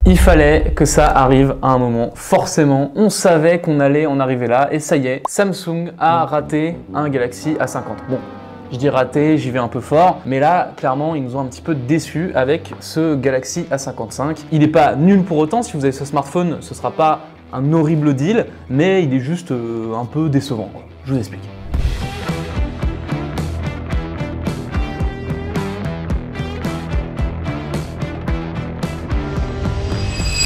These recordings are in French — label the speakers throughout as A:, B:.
A: Il fallait que ça arrive à un moment, forcément, on savait qu'on allait en arriver là, et ça y est, Samsung a raté un Galaxy A50. Bon, je dis raté, j'y vais un peu fort, mais là, clairement, ils nous ont un petit peu déçus avec ce Galaxy A55. Il n'est pas nul pour autant, si vous avez ce smartphone, ce sera pas un horrible deal, mais il est juste un peu décevant, quoi. Je vous explique.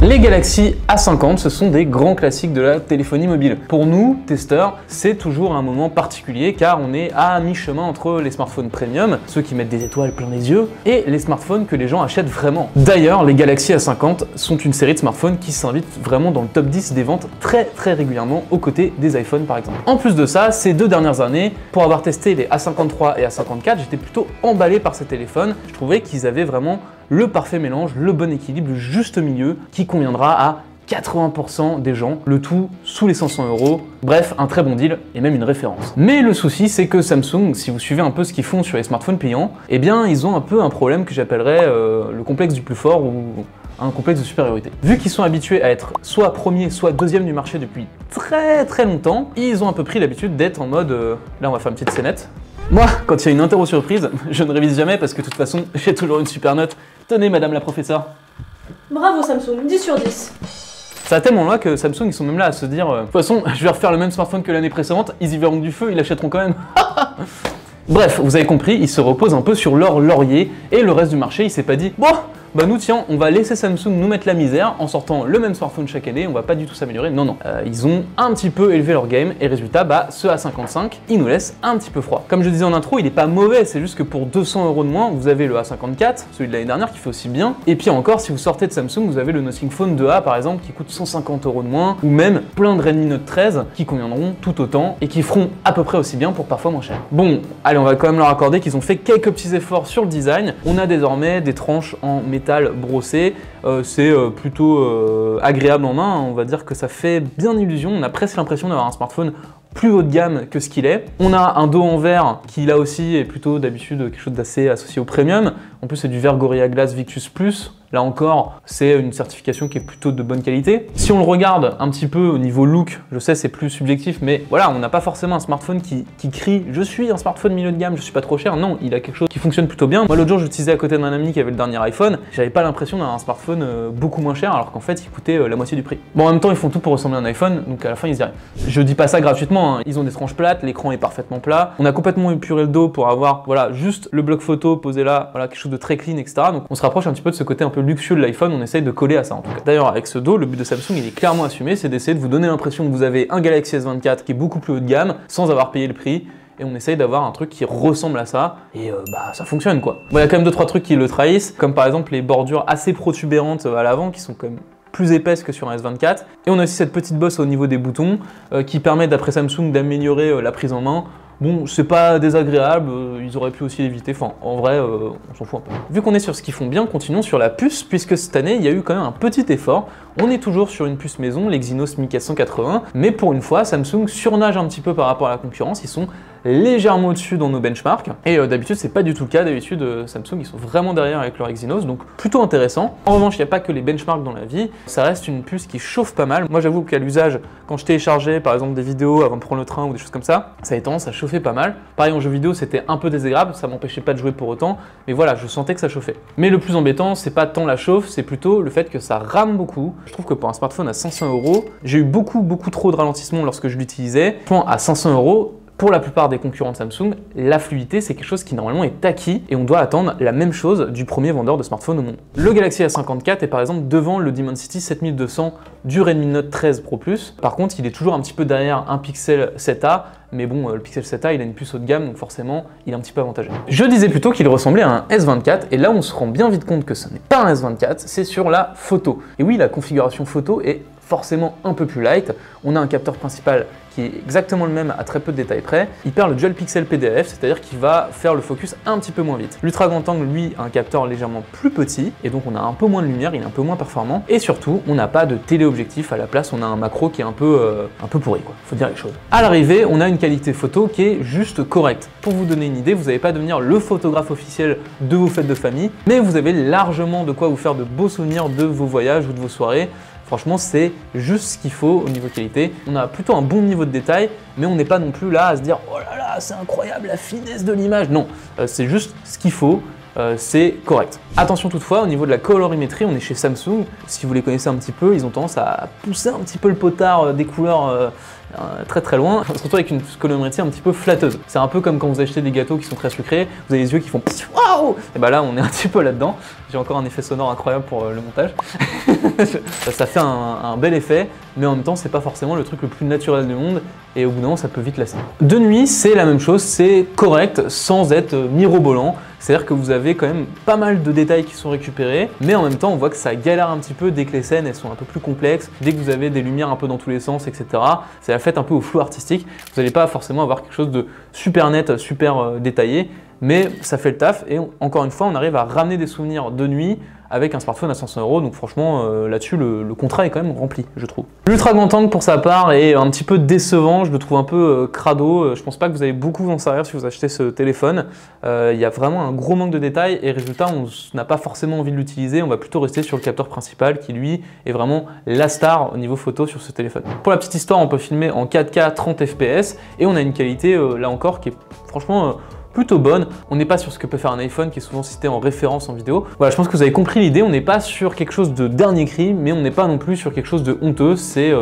A: Les Galaxy A50, ce sont des grands classiques de la téléphonie mobile. Pour nous, testeurs, c'est toujours un moment particulier car on est à mi-chemin entre les smartphones premium, ceux qui mettent des étoiles plein les yeux, et les smartphones que les gens achètent vraiment. D'ailleurs, les Galaxy A50 sont une série de smartphones qui s'invitent vraiment dans le top 10 des ventes très régulièrement, aux côtés des iPhones par exemple. En plus de ça, ces 2 dernières années, pour avoir testé les A53 et A54, j'étais plutôt emballé par ces téléphones. Je trouvais qu'ils avaient vraiment le parfait mélange, le bon équilibre, le juste milieu qui conviendra à 80% des gens, le tout sous les 500 €. Bref, un très bon deal et même une référence. Mais le souci, c'est que Samsung, si vous suivez un peu ce qu'ils font sur les smartphones payants, eh bien, ils ont un peu un problème que j'appellerais le complexe du plus fort ou un complexe de supériorité. Vu qu'ils sont habitués à être soit premier, soit deuxième du marché depuis très longtemps, ils ont un peu pris l'habitude d'être en mode là, on va faire une petite scénette. Moi, quand il y a une interro surprise, je ne révise jamais parce que de toute façon, j'ai toujours une super note. Tenez, madame la professeure.
B: Bravo Samsung, 10 sur 10.
A: Ça a tellement là que Samsung, ils sont même là à se dire de toute façon, je vais refaire le même smartphone que l'année précédente, ils y verront du feu, ils l'achèteront quand même. Bref, vous avez compris, ils se reposent un peu sur leur laurier et le reste du marché, il s'est pas dit bon, bah nous tiens, on va laisser Samsung nous mettre la misère en sortant le même smartphone chaque année, on va pas du tout s'améliorer. Non, ils ont un petit peu élevé leur game et résultat, bah ce A55, il nous laisse un petit peu froid. Comme je disais en intro, il est pas mauvais, c'est juste que pour 200 € de moins, vous avez le A54, celui de l'année dernière qui fait aussi bien. Et puis encore, si vous sortez de Samsung, vous avez le Nothing Phone 2A par exemple qui coûte 150 € de moins, ou même plein de Redmi Note 13 qui conviendront tout autant et qui feront à peu près aussi bien pour parfois moins cher. Bon, allez, on va quand même leur accorder qu'ils ont fait quelques petits efforts sur le design. On a désormais des tranches en métal brossé, c'est plutôt agréable en main, on va dire que ça fait bien illusion, on a presque l'impression d'avoir un smartphone plus haut de gamme que ce qu'il est. On a un dos en verre qui là aussi est plutôt d'habitude quelque chose d'assez associé au premium, en plus c'est du verre Gorilla Glass Victus Plus. Là encore, c'est une certification qui est plutôt de bonne qualité. Si on le regarde un petit peu au niveau look, je sais c'est plus subjectif, mais voilà, on n'a pas forcément un smartphone qui crie « je suis un smartphone milieu de gamme, je suis pas trop cher ». Non, il a quelque chose qui fonctionne plutôt bien. Moi l'autre jour, j'utilisais à côté d'un ami qui avait le dernier iPhone, j'avais pas l'impression d'avoir un smartphone beaucoup moins cher alors qu'en fait il coûtait la moitié du prix. Bon, en même temps, ils font tout pour ressembler à un iPhone, donc à la fin ils y arrivent. Je dis pas ça gratuitement, hein. Ils ont des tranches plates, l'écran est parfaitement plat. On a complètement épuré le dos pour avoir voilà, juste le bloc photo posé là, voilà, quelque chose de très clean, etc. Donc on se rapproche un petit peu de ce côté un peu luxueux de l'iPhone. On essaye de coller à ça en tout cas. D'ailleurs, avec ce dos, le but de Samsung, il est clairement assumé, c'est d'essayer de vous donner l'impression que vous avez un Galaxy S24 qui est beaucoup plus haut de gamme, sans avoir payé le prix, et on essaye d'avoir un truc qui ressemble à ça, et bah ça fonctionne quoi. Bon, il y a quand même 2-3 trucs qui le trahissent, comme par exemple les bordures assez protubérantes à l'avant, qui sont quand même plus épaisse que sur un S24. Et on a aussi cette petite bosse au niveau des boutons qui permet d'après Samsung d'améliorer la prise en main. Bon, c'est pas désagréable, ils auraient pu aussi l'éviter, enfin en vrai, on s'en fout un peu. Vu qu'on est sur ce qu'ils font bien, continuons sur la puce, puisque cette année, il y a eu quand même un petit effort. On est toujours sur une puce maison, l'Exynos 1480, mais pour une fois, Samsung surnage un petit peu par rapport à la concurrence, ils sont légèrement au-dessus dans nos benchmarks, et d'habitude c'est pas du tout le cas, d'habitude Samsung ils sont vraiment derrière avec leur Exynos, donc plutôt intéressant. En revanche, il n'y a pas que les benchmarks dans la vie, ça reste une puce qui chauffe pas mal. Moi j'avoue qu'à l'usage, quand je téléchargeais par exemple des vidéos avant de prendre le train ou des choses comme ça avait tendance à chauffer pas mal. Pareil en jeu vidéo c'était un peu désagréable, ça m'empêchait pas de jouer pour autant, mais voilà, je sentais que ça chauffait. Mais le plus embêtant, c'est pas tant la chauffe, c'est plutôt le fait que ça rame beaucoup. Je trouve que pour un smartphone à 500 €, j'ai eu beaucoup trop de ralentissement lorsque je l'utilisais. À 500 €, pour la plupart des concurrents de Samsung, la fluidité c'est quelque chose qui normalement est acquis et on doit attendre la même chose du premier vendeur de smartphone au monde. Le Galaxy A54 est par exemple devant le Dimensity 7200 du Redmi Note 13 Pro Plus. Par contre, il est toujours un petit peu derrière un Pixel 7a, mais bon, le Pixel 7a il a une puce haut de gamme donc forcément il est un petit peu avantageux. Je disais plutôt qu'il ressemblait à un S24 et là on se rend bien vite compte que ce n'est pas un S24, c'est sur la photo. Et oui, la configuration photo est forcément un peu plus light. On a un capteur principal qui est exactement le même à très peu de détails près. Il perd le dual pixel PDAF, c'est-à-dire qu'il va faire le focus un petit peu moins vite. L'ultra grand angle, lui, a un capteur légèrement plus petit, et donc on a un peu moins de lumière, il est un peu moins performant. Et surtout, on n'a pas de téléobjectif, à la place on a un macro qui est un peu pourri, quoi. Faut dire les choses. À l'arrivée, on a une qualité photo qui est juste correcte. Pour vous donner une idée, vous n'allez pas devenir le photographe officiel de vos fêtes de famille, mais vous avez largement de quoi vous faire de beaux souvenirs de vos voyages ou de vos soirées. Franchement, c'est juste ce qu'il faut au niveau qualité. On a plutôt un bon niveau de détail, mais on n'est pas non plus là à se dire « Oh là là, c'est incroyable la finesse de l'image ». Non, c'est juste ce qu'il faut. C'est correct. Attention toutefois, au niveau de la colorimétrie, on est chez Samsung. Si vous les connaissez un petit peu, ils ont tendance à pousser un petit peu le potard des couleurs très très loin. On se retrouve avec une colorimétrie un petit peu flatteuse. C'est un peu comme quand vous achetez des gâteaux qui sont très sucrés, vous avez les yeux qui font waouh. Et bah là, on est un petit peu là-dedans. J'ai encore un effet sonore incroyable pour le montage. Ça fait un bel effet, mais en même temps, c'est pas forcément le truc le plus naturel du monde. Et au bout d'un moment, ça peut vite lasser. De nuit, c'est la même chose, c'est correct sans être mirobolant. C'est-à-dire que vous avez quand même pas mal de détails qui sont récupérés, mais en même temps, on voit que ça galère un petit peu dès que les scènes elles sont un peu plus complexes, dès que vous avez des lumières un peu dans tous les sens, etc. C'est la fête un peu au flou artistique. Vous n'allez pas forcément avoir quelque chose de super net, super détaillé, mais ça fait le taf. Et encore une fois, on arrive à ramener des souvenirs de nuit avec un smartphone à 500 €, donc franchement là-dessus le contrat est quand même rempli, je trouve. L'ultra grand angle pour sa part est un petit peu décevant, je le trouve un peu crado, je pense pas que vous allez beaucoup vous en servir si vous achetez ce téléphone. Il y a vraiment un gros manque de détails et résultat on n'a pas forcément envie de l'utiliser, on va plutôt rester sur le capteur principal qui lui est vraiment la star au niveau photo sur ce téléphone. Pour la petite histoire, on peut filmer en 4K 30 fps et on a une qualité là encore qui est franchement plutôt bonne. On n'est pas sur ce que peut faire un iPhone qui est souvent cité en référence en vidéo. Voilà, je pense que vous avez compris l'idée, on n'est pas sur quelque chose de dernier cri, mais on n'est pas non plus sur quelque chose de honteux, c'est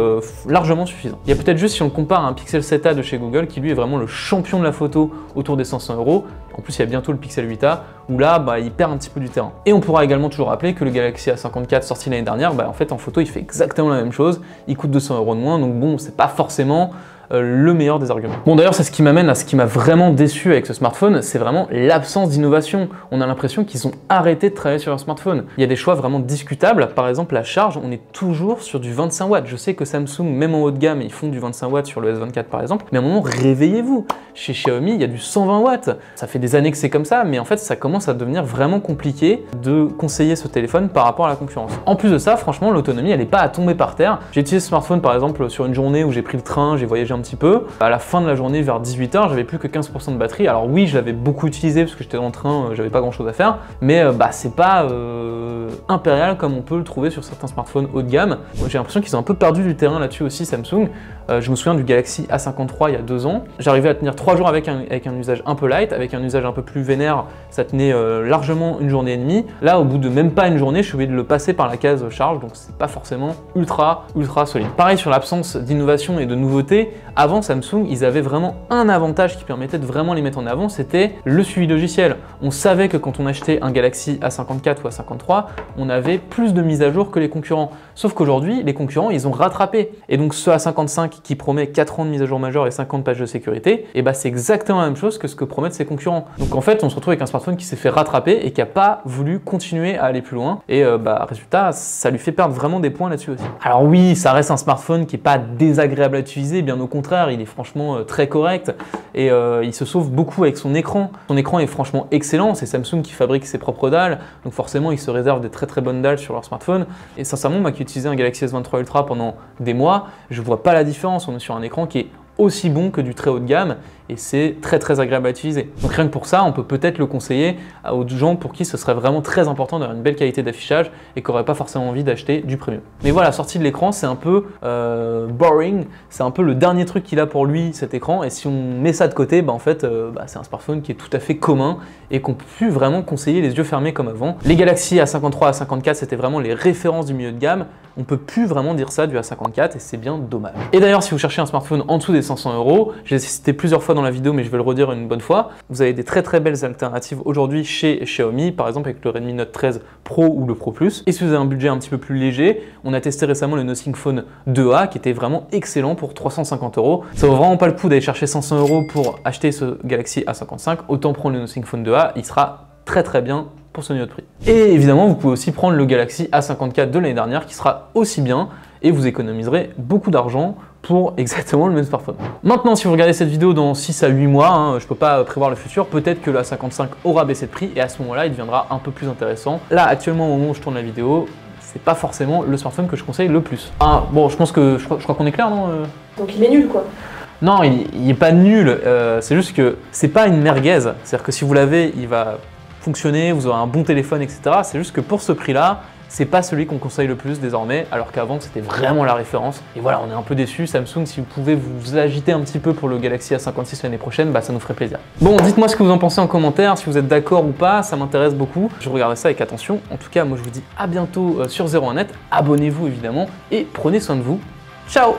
A: largement suffisant. Il y a peut-être juste si on compare à un Pixel 7a de chez Google qui lui est vraiment le champion de la photo autour des 500 €. En plus, il y a bientôt le Pixel 8a où là, il perd un petit peu du terrain. Et on pourra également toujours rappeler que le Galaxy A54 sorti l'année dernière, en fait en photo il fait exactement la même chose, il coûte 200 € de moins, donc bon, c'est pas forcément le meilleur des arguments. Bon d'ailleurs, c'est ce qui m'amène à ce qui m'a vraiment déçu avec ce smartphone, c'est vraiment l'absence d'innovation. On a l'impression qu'ils ont arrêté de travailler sur leur smartphone. Il y a des choix vraiment discutables, par exemple la charge, on est toujours sur du 25 watts. Je sais que Samsung, même en haut de gamme, ils font du 25 watts sur le S24 par exemple, mais à un moment, réveillez-vous. Chez Xiaomi, il y a du 120 watts. Ça fait des années que c'est comme ça, mais en fait, ça commence à devenir vraiment compliqué de conseiller ce téléphone par rapport à la concurrence. En plus de ça, franchement, l'autonomie, elle n'est pas à tomber par terre. J'ai utilisé ce smartphone par exemple sur une journée où j'ai pris le train, j'ai voyagé un petit peu. À la fin de la journée, vers 18 h, j'avais plus que 15% de batterie. Alors oui, je l'avais beaucoup utilisé parce que j'étais dans le train, j'avais pas grand chose à faire, mais c'est pas impérial comme on peut le trouver sur certains smartphones haut de gamme. J'ai l'impression qu'ils ont un peu perdu du terrain là-dessus aussi, Samsung. Je me souviens du Galaxy A53 il y a 2 ans. J'arrivais à tenir 3 jours avec un usage un peu light, avec un usage un peu plus vénère, ça tenait largement une journée et demie. Là, au bout de même pas une journée, je suis obligé de le passer par la case charge, donc c'est pas forcément ultra solide. Pareil sur l'absence d'innovation et de nouveauté. Avant Samsung, ils avaient vraiment un avantage qui permettait de vraiment les mettre en avant, c'était le suivi logiciel. On savait que quand on achetait un Galaxy A54 ou A53, on avait plus de mises à jour que les concurrents. Sauf qu'aujourd'hui, les concurrents, ils ont rattrapé. Et donc ce A55 qui promet 4 ans de mise à jour majeure et 50 pages de sécurité, et c'est exactement la même chose que ce que promettent ses concurrents. Donc en fait, on se retrouve avec un smartphone qui s'est fait rattraper et qui n'a pas voulu continuer à aller plus loin. Et résultat, ça lui fait perdre vraiment des points là-dessus aussi. Alors oui, ça reste un smartphone qui n'est pas désagréable à utiliser, bien au contraire, il est franchement très correct et il se sauve beaucoup avec son écran. Son écran est franchement excellent, c'est Samsung qui fabrique ses propres dalles, donc forcément ils se réservent des très bonnes dalles sur leur smartphone. Et sincèrement, moi qui ai utilisé un Galaxy S23 Ultra pendant des mois, je vois pas la différence. On est sur un écran qui est aussi bon que du très haut de gamme et c'est très agréable à utiliser. Donc rien que pour ça, on peut peut-être le conseiller aux gens pour qui ce serait vraiment très important d'avoir une belle qualité d'affichage et qui n'auraient pas forcément envie d'acheter du premium. Mais voilà, la sortie de l'écran, c'est un peu boring, c'est un peu le dernier truc qu'il a pour lui cet écran et si on met ça de côté, en fait, c'est un smartphone qui est tout à fait commun et qu'on peut plus vraiment conseiller les yeux fermés comme avant. Les Galaxy A53, A54, c'était vraiment les références du milieu de gamme. On peut plus vraiment dire ça du A54 et c'est bien dommage. Et d'ailleurs, si vous cherchez un smartphone en dessous des 500 €, j'ai cité plusieurs fois dans la vidéo, mais je vais le redire une bonne fois, vous avez des très belles alternatives aujourd'hui chez Xiaomi, par exemple avec le Redmi Note 13 Pro ou le Pro Plus. Et si vous avez un budget un petit peu plus léger, on a testé récemment le Nothing Phone 2A qui était vraiment excellent pour 350 €. Ça vaut vraiment pas le coup d'aller chercher 500 € pour acheter ce Galaxy A55, autant prendre le Nothing Phone 2A, il sera très bien pour ce niveau de prix. Et évidemment, vous pouvez aussi prendre le Galaxy A54 de l'année dernière qui sera aussi bien et vous économiserez beaucoup d'argent pour exactement le même smartphone. Maintenant, si vous regardez cette vidéo dans 6 à 8 mois, je ne peux pas prévoir le futur, peut-être que le A55 aura baissé de prix et à ce moment-là, il deviendra un peu plus intéressant. Là, actuellement, au moment où je tourne la vidéo, c'est pas forcément le smartphone que je conseille le plus. Ah, bon, je crois qu'on est clair, non
B: Donc il est nul, quoi.
A: Non, il est pas nul, c'est juste que c'est pas une merguez. C'est-à-dire que si vous l'avez, il va fonctionner, vous aurez un bon téléphone, etc. C'est juste que pour ce prix-là, c'est pas celui qu'on conseille le plus désormais, alors qu'avant c'était vraiment la référence. Et voilà, on est un peu déçus. Samsung, si vous pouvez vous agiter un petit peu pour le Galaxy A56 l'année prochaine, bah ça nous ferait plaisir. Bon, dites-moi ce que vous en pensez en commentaire, si vous êtes d'accord ou pas, ça m'intéresse beaucoup. Je regarde ça avec attention. En tout cas, moi je vous dis à bientôt sur 01net. Abonnez-vous évidemment et prenez soin de vous. Ciao!